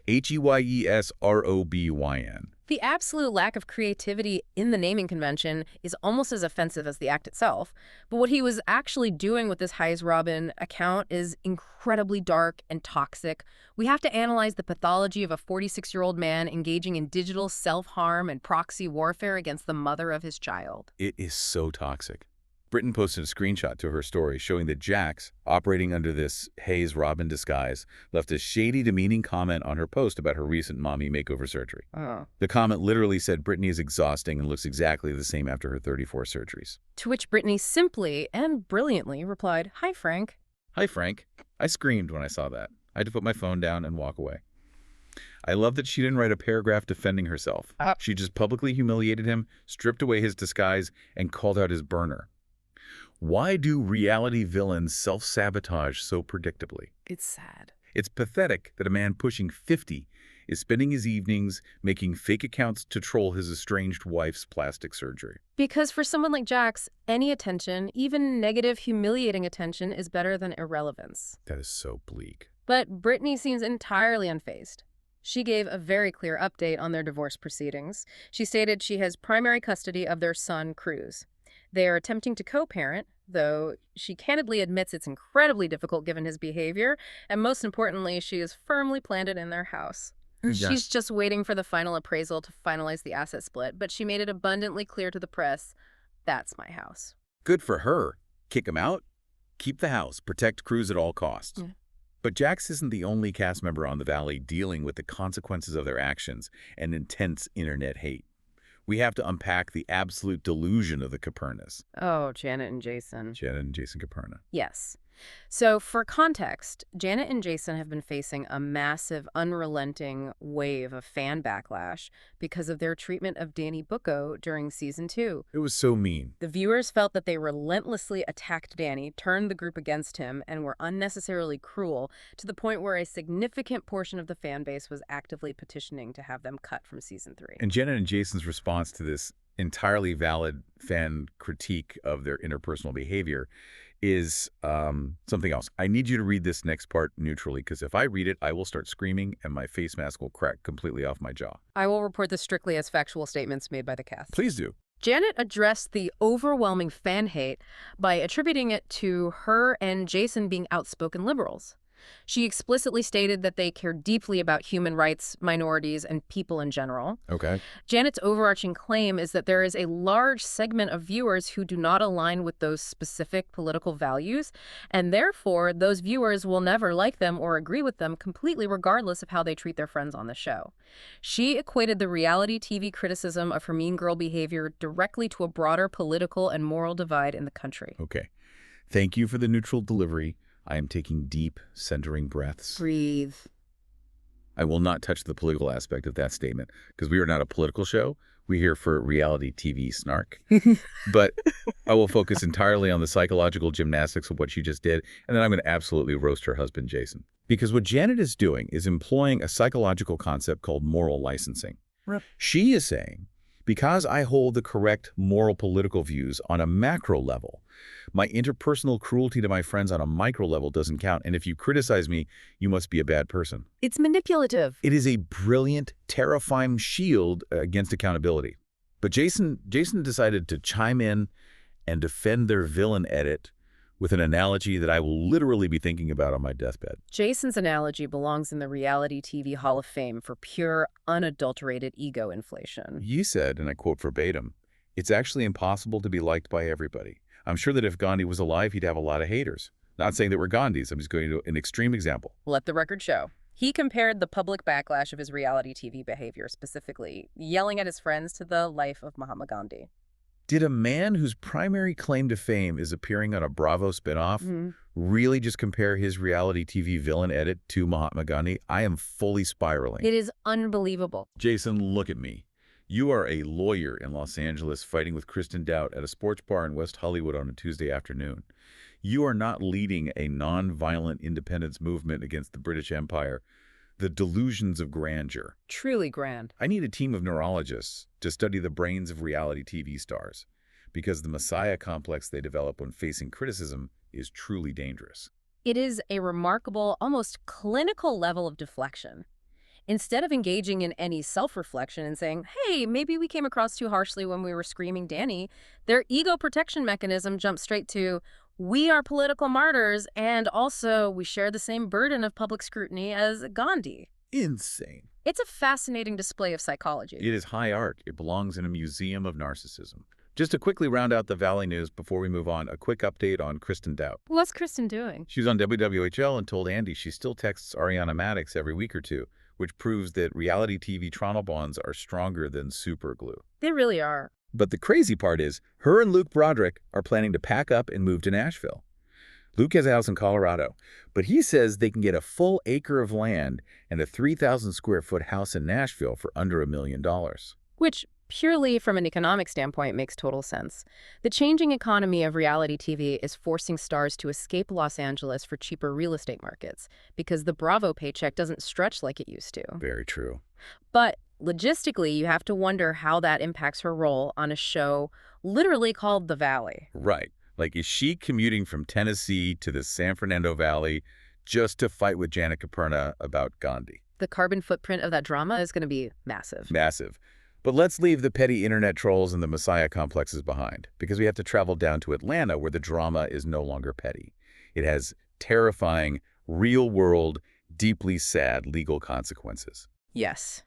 A: Heysrobyn.
B: The absolute lack of creativity in the naming convention is almost as offensive as the act itself. But what he was actually doing with this Highs Robin account is incredibly dark and toxic. We have to analyze the pathology of a 46-year-old man engaging in digital self-harm and proxy warfare against the mother of his child.
A: It is so toxic. Britton posted a screenshot to her story showing that Jax, operating under this Haze Robin disguise, left a shady, demeaning comment on her post about her recent mommy makeover surgery.
B: Oh.
A: The comment literally said Brittany is exhausting and looks exactly the same after her 34 surgeries.
B: To which Brittany simply and brilliantly replied, "Hi, Frank."
A: Hi, Frank. I screamed when I saw that. I had to put my phone down and walk away. I love that she didn't write a paragraph defending herself. She just publicly humiliated him, stripped away his disguise, and called out his burner. Why do reality villains self-sabotage so predictably?
B: It's sad.
A: It's pathetic that a man pushing 50 is spending his evenings making fake accounts to troll his estranged wife's plastic surgery.
B: Because for someone like Jax, any attention, even negative, humiliating attention, is better than irrelevance.
A: That is so bleak.
B: But Brittany seems entirely unfazed. She gave a very clear update on their divorce proceedings. She stated she has primary custody of their son, Cruz. They are attempting to co-parent, though she candidly admits it's incredibly difficult given his behavior, and most importantly, she is firmly planted in their house.
A: Yeah.
B: She's just waiting for the final appraisal to finalize the asset split, but she made it abundantly clear to the press, that's my house.
A: Good for her. Kick him out, keep the house, protect Cruz at all costs.
B: Yeah.
A: But Jax isn't the only cast member on the Valley dealing with the consequences of their actions and intense internet hate. We have to unpack the absolute delusion of the Capernas.
B: Oh, Janet and Jason.
A: Janet and Jason Caperna.
B: Yes. So for context, Janet and Jason have been facing a massive, unrelenting wave of fan backlash because of their treatment of Danny Bucco during season 2.
A: It was so mean.
B: The viewers felt that they relentlessly attacked Danny, turned the group against him, and were unnecessarily cruel to the point where a significant portion of the fan base was actively petitioning to have them cut from season 3.
A: And Janet and Jason's response to this entirely valid fan critique of their interpersonal behavior is something else. I need you to read this next part neutrally, because if I read it, I will start screaming and my face mask will crack completely off my jaw.
B: I will report this strictly as factual statements made by the cast.
A: Please do.
B: Janet addressed the overwhelming fan hate by attributing it to her and Jason being outspoken liberals. She explicitly stated that they care deeply about human rights, minorities, and people in general.
A: Okay.
B: Janet's overarching claim is that there is a large segment of viewers who do not align with those specific political values, and therefore those viewers will never like them or agree with them completely regardless of how they treat their friends on the show. She equated the reality TV criticism of her mean girl behavior directly to a broader political and moral divide in the country.
A: Okay. Thank you for the neutral delivery. I am taking deep, centering breaths.
B: Breathe.
A: I will not touch the political aspect of that statement because we are not a political show. We're here for reality TV snark. But I will focus entirely on the psychological gymnastics of what she just did, and then I'm going to absolutely roast her husband, Jason. Because what Janet is doing is employing a psychological concept called moral licensing.
C: Right.
A: She is saying, because I hold the correct moral political views on a macro level, my interpersonal cruelty to my friends on a micro level doesn't count, and if you criticize me, you must be a bad person.
B: It's manipulative.
A: It is a brilliant, terrifying shield against accountability. But Jason decided to chime in and defend their villain edit with an analogy that I will literally be thinking about on my deathbed.
B: Jason's analogy belongs in the reality TV Hall of Fame for pure, unadulterated ego inflation.
A: You said, and I quote verbatim, "It's actually impossible to be liked by everybody. I'm sure that if Gandhi was alive, he'd have a lot of haters." Not saying that we're Gandhis. I'm just going to an extreme example.
B: Let the record show. He compared the public backlash of his reality TV behavior, specifically yelling at his friends, to the life of Mahatma Gandhi.
A: Did a man whose primary claim to fame is appearing on a Bravo spinoff really just compare his reality TV villain edit to Mahatma Gandhi? I am fully spiraling.
B: It is unbelievable.
A: Jason, look at me. You are a lawyer in Los Angeles fighting with Kristen Dout at a sports bar in West Hollywood on a Tuesday afternoon. You are not leading a non-violent independence movement against the British Empire. The delusions of grandeur.
B: Truly grand.
A: I need a team of neurologists to study the brains of reality TV stars, because the messiah complex they develop when facing criticism is truly dangerous.
B: It is a remarkable, almost clinical level of deflection. Instead of engaging in any self-reflection and saying, hey, maybe we came across too harshly when we were screaming Danny, their ego protection mechanism jumps straight to, we are political martyrs, and also we share the same burden of public scrutiny as Gandhi.
A: Insane.
B: It's a fascinating display of psychology.
A: It is high art. It belongs in a museum of narcissism. Just to quickly round out the Valley news before we move on, a quick update on Kristen Dout.
B: What's Kristen doing?
A: She was on WWHL and told Andy she still texts Ariana Madix every week or two, which proves that reality TV trauma bonds are stronger than super glue.
B: They really are.
A: But the crazy part is, her and Luke Broderick are planning to pack up and move to Nashville. Luke has a house in Colorado, but he says they can get a full acre of land and a 3,000 square foot house in Nashville for under $1 million.
B: Which, purely from an economic standpoint, makes total sense. The changing economy of reality TV is forcing stars to escape Los Angeles for cheaper real estate markets, because the Bravo paycheck doesn't stretch like it used to.
A: Very true.
B: But logistically, you have to wonder how that impacts her role on a show literally called The Valley.
A: Right. Like, is she commuting from Tennessee to the San Fernando Valley just to fight with Janet Caperna about Gandhi?
B: The carbon footprint of that drama is going to be massive.
A: Massive. But let's leave the petty internet trolls and the messiah complexes behind, because we have to travel down to Atlanta, where the drama is no longer petty. It has terrifying, real-world, deeply sad legal consequences.
B: Yes.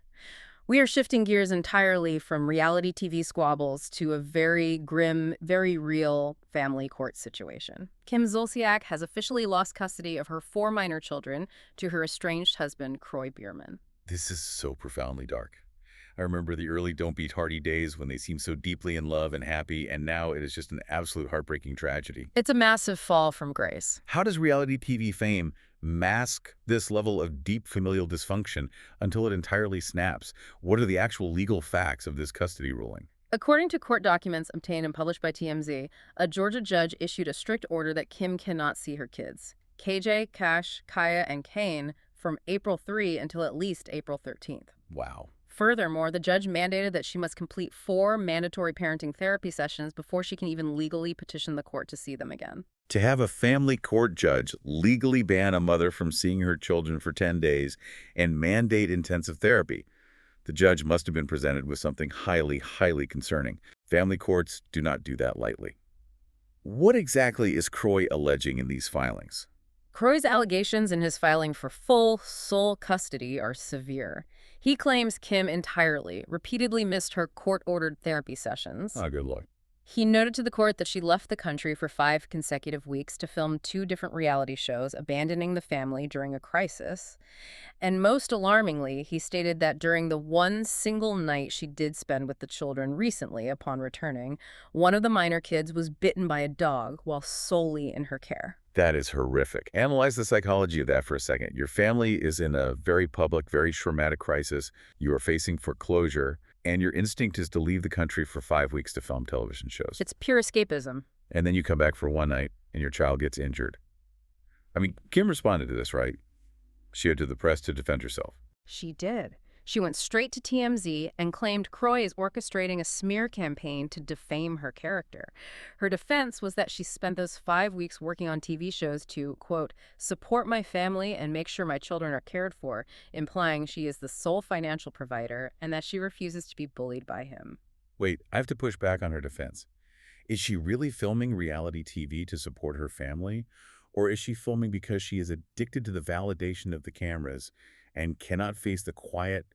B: We are shifting gears entirely from reality TV squabbles to a very grim, very real family court situation. Kim Zolciak has officially lost custody of her 4 minor children to her estranged husband, Kroy Bierman.
A: This is so profoundly dark. I remember the early Don't Beat Hardy days when they seemed so deeply in love and happy, and now it is just an absolute heartbreaking tragedy.
B: It's a massive fall from grace.
A: How does reality TV fame mask this level of deep familial dysfunction until it entirely snaps? What are the actual legal facts of this custody ruling?
B: According to court documents obtained and published by TMZ, a Georgia judge issued a strict order that Kim cannot see her kids, KJ, Cash, Kaya, and Kane, from April 3 until at least April 13th.
A: Wow.
B: Furthermore, the judge mandated that she must complete 4 mandatory parenting therapy sessions before she can even legally petition the court to see them again.
A: To have a family court judge legally ban a mother from seeing her children for 10 days and mandate intensive therapy, the judge must have been presented with something highly, highly concerning. Family courts do not do that lightly. What exactly is Kroy alleging in these filings?
B: Croy's allegations in his filing for full sole custody are severe. He claims Kim entirely, repeatedly missed her court-ordered therapy sessions.
A: Ah, good luck.
B: He noted to the court that she left the country for 5 consecutive weeks to film 2 different reality shows, abandoning the family during a crisis. And most alarmingly, he stated that during the one single night she did spend with the children recently upon returning, one of the minor kids was bitten by a dog while solely in her care.
A: That is horrific. Analyze the psychology of that for a second. Your family is in a very public, very traumatic crisis. You are facing foreclosure, and your instinct is to leave the country for 5 weeks to film television shows.
B: It's pure escapism.
A: And then you come back for one night, and your child gets injured. I mean, Kim responded to this, right? She had to the press to defend herself.
B: She did. She went straight to TMZ and claimed Croy is orchestrating a smear campaign to defame her character. Her defense was that she spent those 5 weeks working on TV shows to, quote, support my family and make sure my children are cared for, implying she is the sole financial provider and that she refuses to be bullied by him.
A: Wait, I have to push back on her defense. Is she really filming reality TV to support her family? Or is she filming because she is addicted to the validation of the cameras and cannot face the quiet,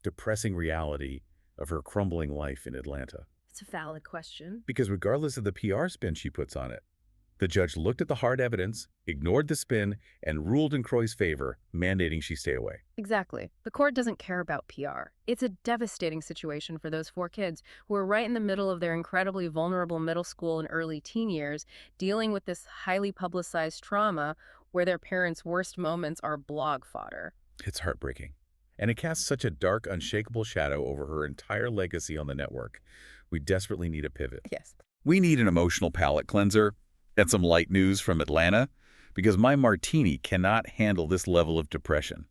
A: depressing reality of her crumbling life in Atlanta?
B: It's a valid question.
A: Because regardless of the PR spin she puts on it, the judge looked at the hard evidence, ignored the spin, and ruled in Croy's favor, mandating she stay away.
B: Exactly. The court doesn't care about PR. It's a devastating situation for those 4 kids who are right in the middle of their incredibly vulnerable middle school and early teen years, dealing with this highly publicized trauma where their parents' worst moments are blog fodder.
A: It's heartbreaking. And it casts such a dark, unshakable shadow over her entire legacy on the network. We desperately need a pivot.
B: Yes.
A: We need an emotional palate cleanser and some light news from Atlanta, because my martini cannot handle this level of depression.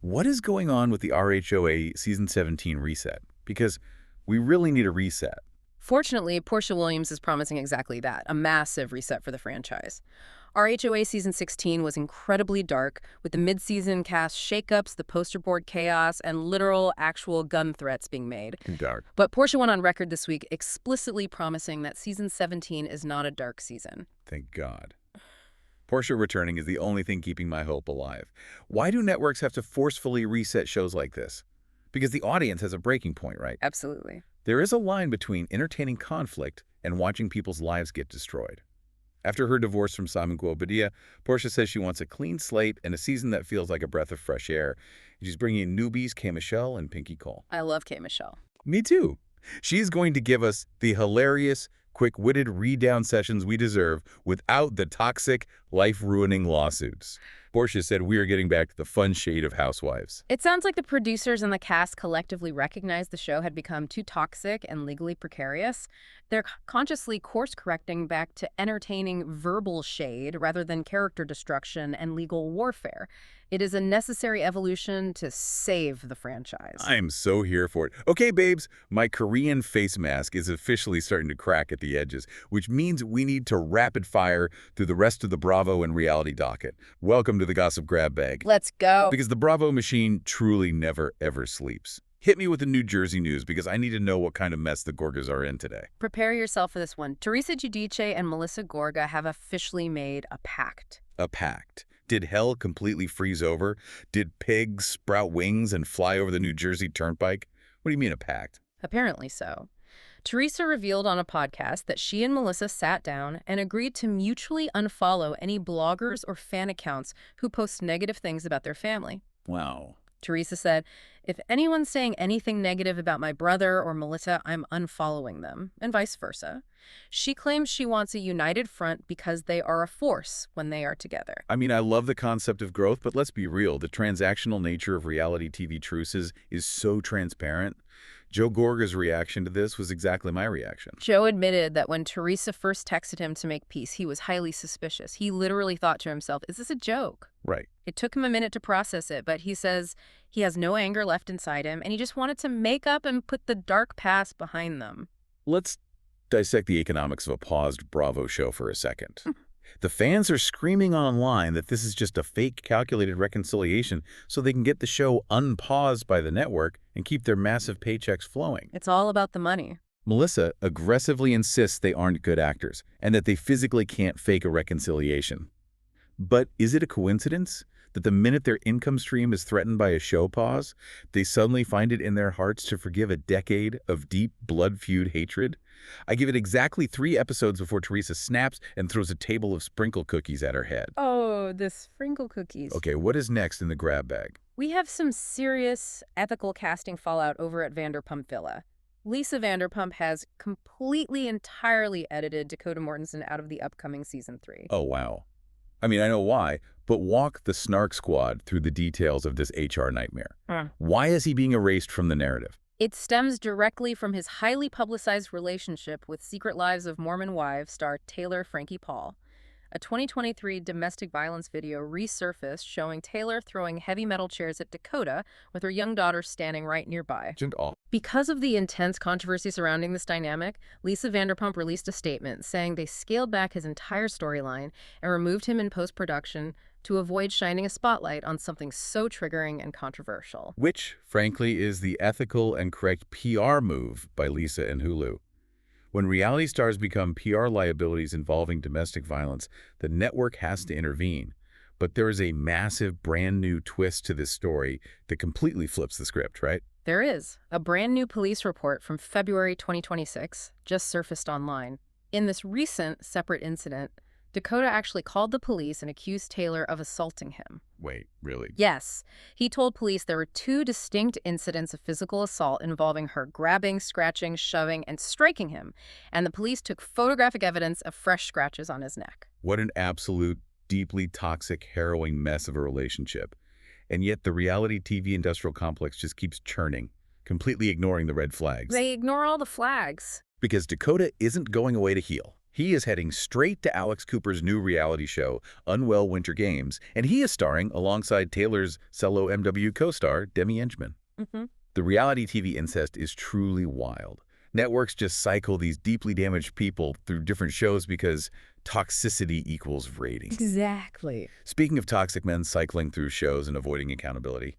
A: What is going on with the RHOA Season 17 reset? Because we really need a reset.
B: Fortunately, Portia Williams is promising exactly that, a massive reset for the franchise. RHOA Season 16 was incredibly dark, with the mid-season cast shakeups, the poster board chaos, and literal, actual gun threats being made.
A: Dark.
B: But Portia went on record this week explicitly promising that Season 17 is not a dark season.
A: Thank God. Portia returning is the only thing keeping my hope alive. Why do networks have to forcefully reset shows like this? Because the audience has a breaking point, right?
B: Absolutely.
A: There is a line between entertaining conflict and watching people's lives get destroyed. After her divorce from Simon Guobadia, Portia says she wants a clean slate and a season that feels like a breath of fresh air. She's bringing in newbies K. Michelle and Pinky Cole.
B: I love K. Michelle.
A: Me too. She's going to give us the hilarious, quick-witted read-down sessions we deserve without the toxic, life-ruining lawsuits. Portia said we are getting back to the fun shade of Housewives.
B: It sounds like the producers and the cast collectively recognized the show had become too toxic and legally precarious. They're consciously course-correcting back to entertaining verbal shade rather than character destruction and legal warfare. It is a necessary evolution to save the franchise.
A: I am so here for it. Okay, babes, my Korean face mask is officially starting to crack at the edges, which means we need to rapid fire through the rest of the Bravo and reality docket. Welcome to the gossip grab bag.
B: Let's go.
A: Because the Bravo machine truly never, ever sleeps. Hit me with the New Jersey news because I need to know what kind of mess the Gorgas are in today.
B: Prepare yourself for this one. Teresa Giudice and Melissa Gorga have officially made a pact.
A: A pact. Did hell completely freeze over? Did pigs sprout wings and fly over the New Jersey Turnpike? What do you mean a pact?
B: Apparently so. Teresa revealed on a podcast that she and Melissa sat down and agreed to mutually unfollow any bloggers or fan accounts who post negative things about their family.
A: Wow.
B: Teresa said, if anyone's saying anything negative about my brother or Melissa, I'm unfollowing them, and vice versa. She claims she wants a united front because they are a force when they are together.
A: I mean, I love the concept of growth, but let's be real. The transactional nature of reality TV truces is so transparent. Joe Gorga's reaction to this was exactly my reaction.
B: Joe admitted that when Teresa first texted him to make peace, he was highly suspicious. He literally thought to himself, is this a joke?
A: Right.
B: It took him a minute to process it, but he says he has no anger left inside him, and he just wanted to make up and put the dark past behind them.
A: Let's dissect the economics of a paused Bravo show for a second. The fans are screaming online that this is just a fake calculated reconciliation so they can get the show unpaused by the network and keep their massive paychecks flowing.
B: It's all about the money.
A: Melissa aggressively insists they aren't good actors and that they physically can't fake a reconciliation. But is it a coincidence that the minute their income stream is threatened by a show pause, they suddenly find it in their hearts to forgive a decade of deep blood-feud hatred? I give it exactly 3 episodes before Teresa snaps and throws a table of sprinkle cookies at her head.
B: Oh, the sprinkle cookies.
A: Okay, what is next in the grab bag?
B: We have some serious ethical casting fallout over at Vanderpump Villa. Lisa Vanderpump has completely, entirely edited Dakota Mortensen out of the upcoming season 3.
A: Oh, wow. I mean, I know why, but walk the Snark squad through the details of this HR nightmare. Why is he being erased from the narrative?
B: It stems directly from his highly publicized relationship with Secret Lives of Mormon Wives star Taylor Frankie Paul. A 2023 domestic violence video resurfaced showing Taylor throwing heavy metal chairs at Dakota with her young daughter standing right nearby. Because of the intense controversy surrounding this dynamic, Lisa Vanderpump released a statement saying they scaled back his entire storyline and removed him in post-production to avoid shining a spotlight on something so triggering and controversial.
A: Which, frankly, is the ethical and correct PR move by Lisa and Hulu. When reality stars become PR liabilities involving domestic violence, the network has to intervene. But there is a massive, brand new twist to this story that completely flips the script, right?
B: There is. A brand new police report from February 2026 just surfaced online. In this recent, separate incident, Dakota actually called the police and accused Taylor of assaulting him.
A: Wait, really?
B: Yes. He told police there were 2 distinct incidents of physical assault involving her grabbing, scratching, shoving, and striking him, and the police took photographic evidence of fresh scratches on his neck.
A: What an absolute, deeply toxic, harrowing mess of a relationship. And yet the reality TV industrial complex just keeps churning, completely ignoring the red flags.
B: They ignore all the flags.
A: Because Dakota isn't going away to heal. He is heading straight to Alex Cooper's new reality show, Unwell Winter Games, and he is starring alongside Taylor's cello MW co-star, Demi Inchman. The reality TV incest is truly wild. Networks just cycle these deeply damaged people through different shows because toxicity equals ratings.
B: Exactly.
A: Speaking of toxic men cycling through shows and avoiding accountability,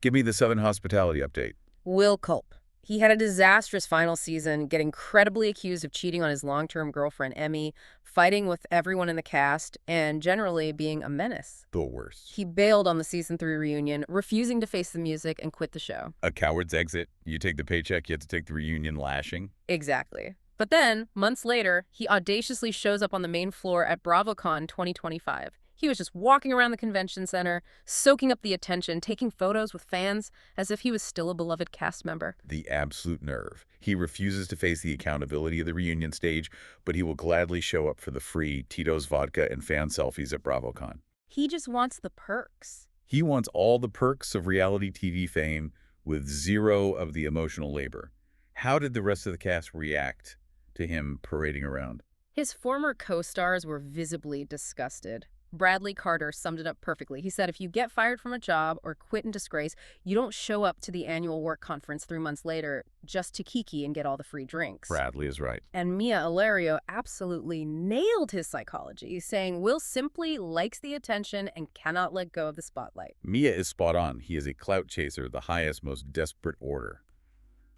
A: give me the Southern Hospitality update.
B: Will Kulp. He had a disastrous final season, getting credibly accused of cheating on his long-term girlfriend, Emmy, fighting with everyone in the cast, and generally being a menace.
A: The worst.
B: He bailed on the season 3 reunion, refusing to face the music and quit the show.
A: A coward's exit. You take the paycheck, you have to take the reunion lashing.
B: Exactly. But then, months later, he audaciously shows up on the main floor at BravoCon 2025. He was just walking around the convention center, soaking up the attention, taking photos with fans as if he was still a beloved cast member.
A: The absolute nerve. He refuses to face the accountability of the reunion stage, but he will gladly show up for the free Tito's vodka and fan selfies at BravoCon.
B: He just wants the perks.
A: He wants all the perks of reality TV fame with 0 of the emotional labor. How did the rest of the cast react to him parading around?
B: His former co-stars were visibly disgusted. Bradley Carter summed it up perfectly. He said, if you get fired from a job or quit in disgrace, you don't show up to the annual work conference 3 months later just to kiki and get all the free drinks.
A: Bradley is right.
B: And Mia Ilario absolutely nailed his psychology, saying Will simply likes the attention and cannot let go of the spotlight.
A: Mia is spot on. He is a clout chaser, the highest, most desperate order.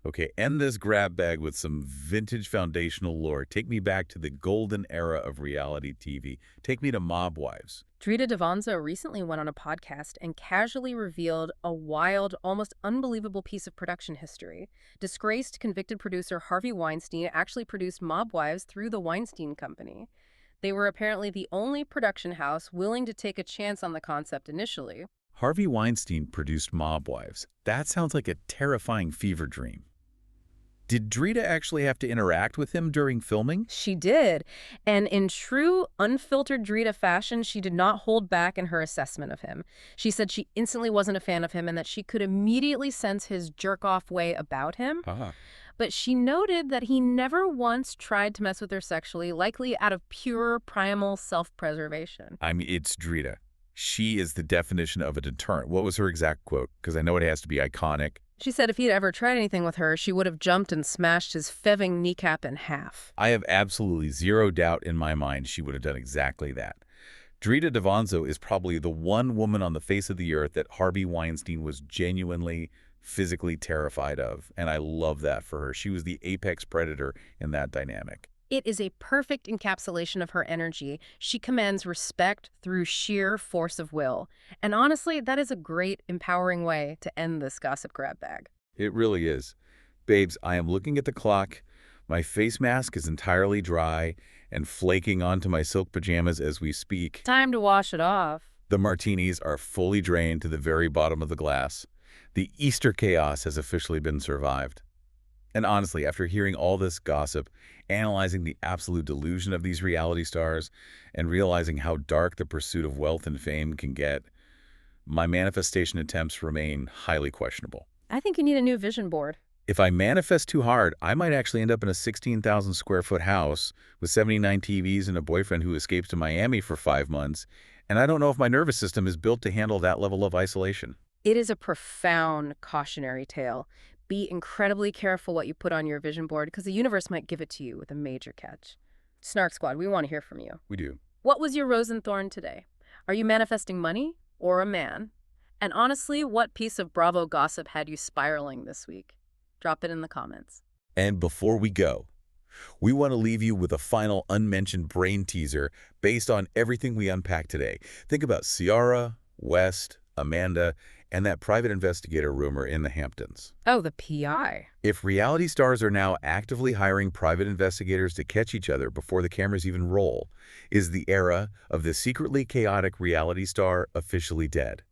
A: Okay, end this grab bag with some vintage foundational lore. Take me back to the golden era of reality TV. Take me to Mob Wives.
B: Drita Davanzo recently went on a podcast and casually revealed a wild, almost unbelievable piece of production history. Disgraced convicted producer Harvey Weinstein actually produced Mob Wives through the Weinstein Company. They were apparently the only production house willing to take a chance on the concept initially.
A: Harvey Weinstein produced Mob Wives. That sounds like a terrifying fever dream. Did Drita actually have to interact with him during filming?
B: She did. And in true, unfiltered Drita fashion, she did not hold back in her assessment of him. She said she instantly wasn't a fan of him and that she could immediately sense his jerk-off way about him. But she noted that he never once tried to mess with her sexually, likely out of pure, primal self-preservation.
A: I mean, it's Drita. She is the definition of a deterrent. What was her exact quote? Because I know it has to be iconic.
B: She said if he'd ever tried anything with her, she would have jumped and smashed his feving kneecap in half.
A: I have absolutely 0 doubt in my mind she would have done exactly that. Drita Davanzo is probably the one woman on the face of the earth that Harvey Weinstein was genuinely, physically terrified of, and I love that for her. She was the apex predator in that dynamic.
B: It is a perfect encapsulation of her energy. She commands respect through sheer force of will. And honestly, that is a great, empowering way to end this gossip grab bag.
A: It really is. Babes, I am looking at the clock. My face mask is entirely dry and flaking onto my silk pajamas as we speak.
B: Time to wash it off.
A: The martinis are fully drained to the very bottom of the glass. The Easter chaos has officially been survived. And honestly, after hearing all this gossip, analyzing the absolute delusion of these reality stars, and realizing how dark the pursuit of wealth and fame can get, my manifestation attempts remain highly questionable.
B: I think you need a new vision board.
A: If I manifest too hard, I might actually end up in a 16,000 square foot house with 79 TVs and a boyfriend who escapes to Miami for 5 months, and I don't know if my nervous system is built to handle that level of isolation.
B: It is a profound cautionary tale. Be incredibly careful what you put on your vision board because the universe might give it to you with a major catch. Snark Squad, we want to hear from you.
A: We do.
B: What was your rose and thorn today? Are you manifesting money or a man? And honestly, what piece of Bravo gossip had you spiraling this week? Drop it in the comments.
A: And before we go, we want to leave you with a final unmentioned brain teaser based on everything we unpacked today. Think about Ciara, West, Amanda, and that private investigator rumor in the Hamptons.
B: Oh, the PI.
A: If reality stars are now actively hiring private investigators to catch each other before the cameras even roll, is the era of the secretly chaotic reality star officially dead?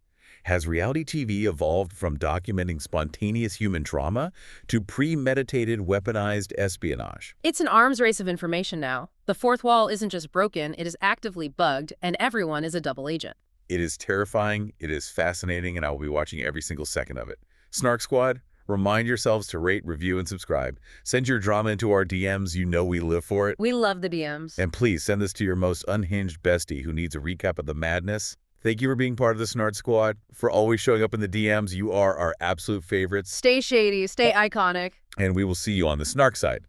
A: Has reality TV evolved from documenting spontaneous human trauma to premeditated, weaponized espionage?
B: It's an arms race of information now. The fourth wall isn't just broken, it is actively bugged, and everyone is a double agent.
A: It is terrifying, it is fascinating, and I will be watching every single second of it. Snark Squad, remind yourselves to rate, review, and subscribe. Send your drama into our DMs. You know we live for it.
B: We love the DMs.
A: And please send this to your most unhinged bestie who needs a recap of the madness. Thank you for being part of the Snark Squad, for always showing up in the DMs. You are our absolute favorites.
B: Stay shady, stay iconic.
A: And we will see you on the Snark side.